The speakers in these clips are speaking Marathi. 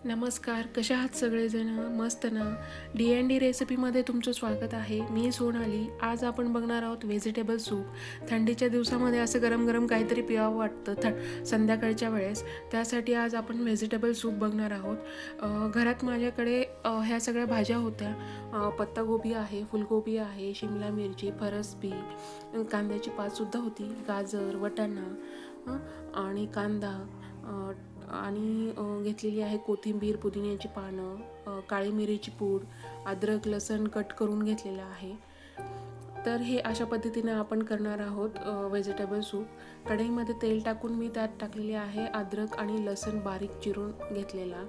नमस्कार, कशा आहात सगळेजण? मस्त ना? D&D रेसिपीमध्ये तुमचं स्वागत आहे. मी सोनाली. आज आपण बघणार आहोत व्हेजिटेबल सूप. थंडीच्या दिवसामध्ये असं गरम गरम काहीतरी प्यावं वाटतं संध्याकाळच्या वेळेस. त्यासाठी आज आपण व्हेजिटेबल सूप बघणार आहोत. घरात माझ्याकडे ह्या सगळ्या भाज्या होत्या. पत्तागोबी आहे, फुलगोबी आहे, शिमला मिरची, फरसबी, कांद्याची पातसुद्धा होती, गाजर, वटाणा आणि कांदा आणि घेतलेली आहे कोथिंबीर, पुदिन्याची पानं, काळी मिरीची पूड, अद्रक लसण कट करून घेतलेलं आहे. तर हे अशा पद्धतीने आपण करणार आहोत व्हेजिटेबल सूप. कढईमध्ये तेल टाकून मी त्यात टाकलेले आहे अद्रक आणि लसण बारीक चिरून घेतलेला.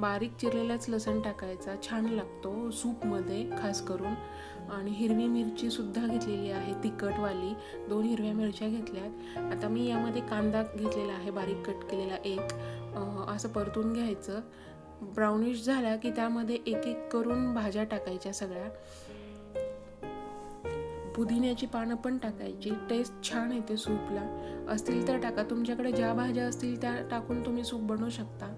बारीक चिरलेलाच लसण टाकायचा, छान लागतो सूपमध्ये खास करून. आणि हिरवी मिरचीसुद्धा घेतलेली आहे तिखटवाली, 2 हिरव्या मिरच्या घेतल्यात. आता मी यामध्ये कांदा घेतलेला आहे बारीक कट केलेला एक. असं परतून घ्यायचं. ब्राउनिश झाला की त्यामध्ये एक एक करून भाज्या टाकायच्या सगळ्या. पुदिन्याची पानं पण टाकायची, टेस्ट छान येते सूपला. असतील तर टाका, तुमच्याकडे ज्या भाज्या असतील त्या टाकून तुम्ही सूप बनवू शकता.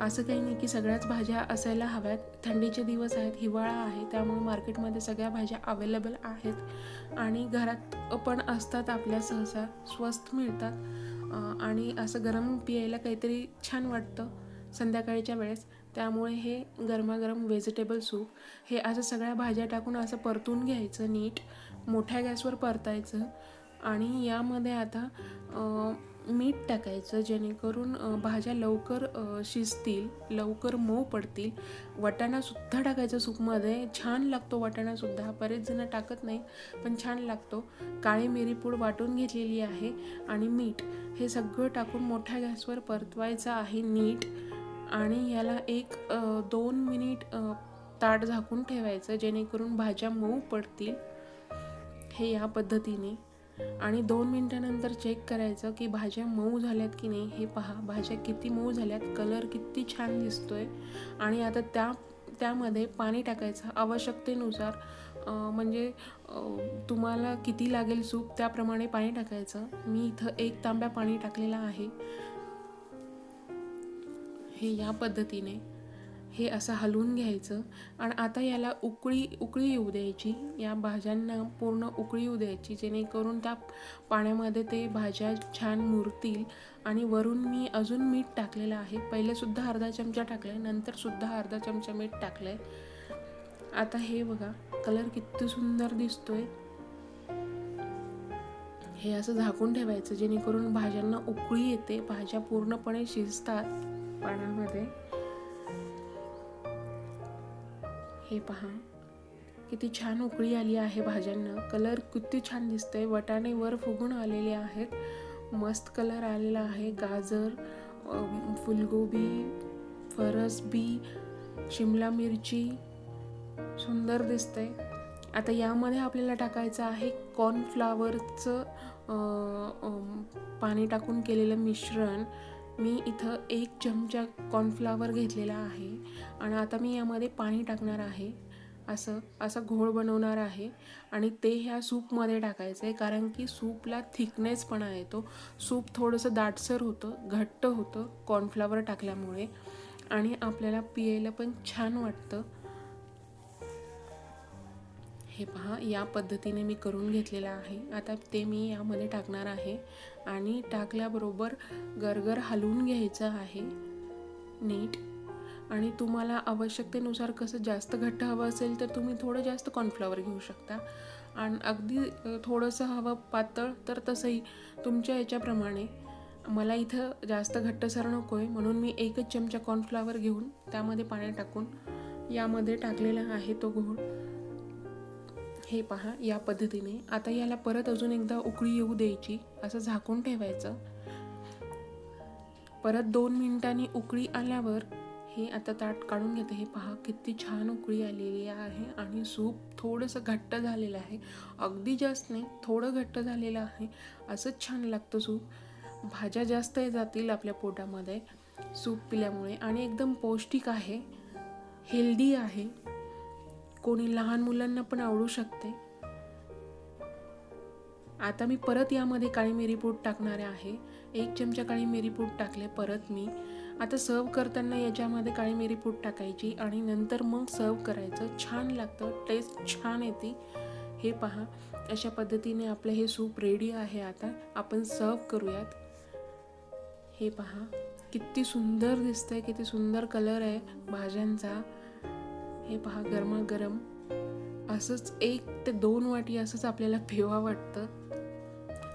असं काही नाही की सगळ्याच भाज्या असायला हव्यात. थंडीचे दिवस आहेत, हिवाळा आहे, त्यामुळे मार्केटमध्ये सगळ्या भाज्या अवेलेबल आहेत आणि घरात पण असतात आपल्या, सहसा स्वस्त मिळतात. आणि असं गरम पियायला काहीतरी छान वाटतं संध्याकाळच्या वेळेस. त्यामुळे हे गरमागरम व्हेजिटेबल सूप हे असं सगळ्या भाज्या टाकून असं परतून घ्यायचं नीट, मोठ्या गॅसवर परतायचं. आणि यामध्ये आता मीठ टाकायचं, जेणेकरून भाज्या लवकर शिजतील, लवकर मऊ पडतील. वटाणासुद्धा टाकायचं सूपमध्ये, छान लागतो वटाणासुद्धा. बरेच जण टाकत नाही पण छान लागतो. काळी मिरीपूड वाटून घेतलेली आहे आणि मीठ हे सगळं टाकून मोठ्या गॅसवर परतवायचं आहे नीट. आणि याला 1-2 मिनिट ताट झाकून ठेवायचं, जेणेकरून भाज्या मऊ पडतील. हे या पद्धतीने. आणि 2 मिनिटानंतर चेक करायचं की भाज्या मऊ झाल्यात की नाही. हे पहा, भाज्या किती मऊ झाल्यात, कलर किती छान दिसतोय. आणि आता त्यामध्ये पाणी टाकायचं आवश्यकतेनुसार. म्हणजे तुम्हाला किती लागेल सूप त्याप्रमाणे पाणी टाकायचं. मी इथं 1 तांब्या पाणी टाकलेलं आहे. हे या पद्धतीने हे असं हलवून घ्यायचं. आणि आता याला उकळी येऊ द्यायची. या भाज्यांना पूर्ण उकळी येऊ द्यायची, जेणेकरून त्या पाण्यामध्ये ते भाज्या छान मुरतील. आणि वरून मी अजून मीठ टाकलेलं आहे. पहिलेसुद्धा अर्धा चमचा टाकलं आहे, नंतरसुद्धा अर्धा चमचा मीठ टाकलं आहे. आता हे बघा, कलर किती सुंदर दिसतोय. हे असं झाकून ठेवायचं, जेणेकरून भाज्यांना उकळी येते, भाज्या पूर्णपणे शिजतात पाण्यामध्ये. हे पहा, किती छान उकळी आली आहे भाज्यांना. कलर किती छान दिसतंय. वटाणे वर फुगून आलेले आहेत, मस्त कलर आलेला आहे. गाजर, फुलगोबी, फरसबी, शिमला मिरची सुंदर दिसतंय. आता यामध्ये आपल्याला टाकायचं आहे कॉर्नफ्लावरचं पाणी टाकून केलेलं मिश्रण. मी इथं 1 चमचा कॉर्नफ्लावर घेतलेला आहे. आणि आता मी यामध्ये पाणी टाकणार आहे. असं घोळ बनवणार आहे आणि ते ह्या सूपमध्ये टाकायचं आहे, कारण की सूपला थिकनेसपणा येतो. सूप थोडंसं दाटसर होतं, घट्ट होतं कॉर्नफ्लावर टाकल्यामुळे. आणि आपल्याला पियायला पण छान वाटतं. हे पहा, या पद्धतीने मी करून घेतलेलं आहे. आता ते मी यामध्ये टाकणार आहे आणि टाकल्याबरोबर गरगर हलवून घ्यायचं आहे नीट. आणि तुम्हाला आवश्यकतेनुसार कसं जास्त घट्ट हवं असेल तर तुम्ही थोडं जास्त कॉर्नफ्लॉवर घेऊ शकता. आणि अगदी थोडंसं हवं पातळ तर तसंही तुमच्या याच्याप्रमाणे. मला इथं जास्त घट्टसर नको आहे, म्हणून मी 1 चमचा कॉर्नफ्लॉवर घेऊन त्यामध्ये पाणी टाकून यामध्ये टाकलेला आहे तो घोळ. हे पहा, या पद्धतीने. आता याला परत अजून एकदा उकळी येऊ द्यायची, असं झाकून ठेवायचं. परत 2 मिनिटांनी उकळी आल्यावर हे आता ताट काढून घेते. हे पहा, किती छान उकळी आलेली आहे आणि सूप थोडंसं घट्ट झालेलं आहे. अगदी जास्त नाही, थोडं घट्ट झालेलं आहे. असंच छान लागतं सूप. भाज्या जास्त जातील आपल्या पोटामध्ये सूप पिल्यामुळे. आणि एकदम पौष्टिक आहे, हेल्दी आहे. कोणी लहान मुलांना पण आवडू शकते. आता मी परत यामध्ये काळी मिरी पूड टाकणार आहे. 1 चमचा काळी मिरी पूड टाकले परत मी. आता सर्व करताना याच्यामध्ये काळी मिरी पूड टाकायची आणि नंतर मग सर्व करायचं. छान लागतं, टेस्ट छान येते. हे पहा, अशा पद्धतीने आपलं हे सूप रेडी आहे. आता आपण सर्व करूयात. हे पहा किती सुंदर दिसतंय, किती सुंदर कलर आहे भाज्यांचा. हे पहा गरमागरम असंच 1 ते 2 वाटी असंच आपल्याला पिवा वाटतं.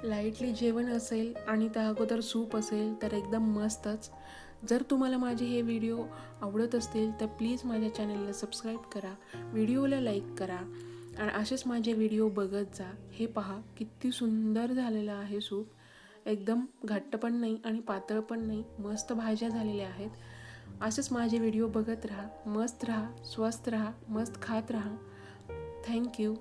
लाईटली जेवण असेल आणि त्या अगोदर सूप असेल तर एकदम मस्तच. जर तुम्हाला माझे हे व्हिडिओ आवडत असतील तर प्लीज माझ्या चॅनलला सबस्क्राईब करा, व्हिडिओला लाईक करा आणि असेच माझे व्हिडिओ बघत जा. हे पहा किती सुंदर झालेलं आहे सूप. एकदम घट्ट पण नाही आणि पातळ पण नाही, मस्त भाज्या झालेल्या आहेत. असेच माझे व्हिडिओ बघत राहा, मस्त राहा, स्वस्थ राहा, मस्त खात राहा. थँक्यू.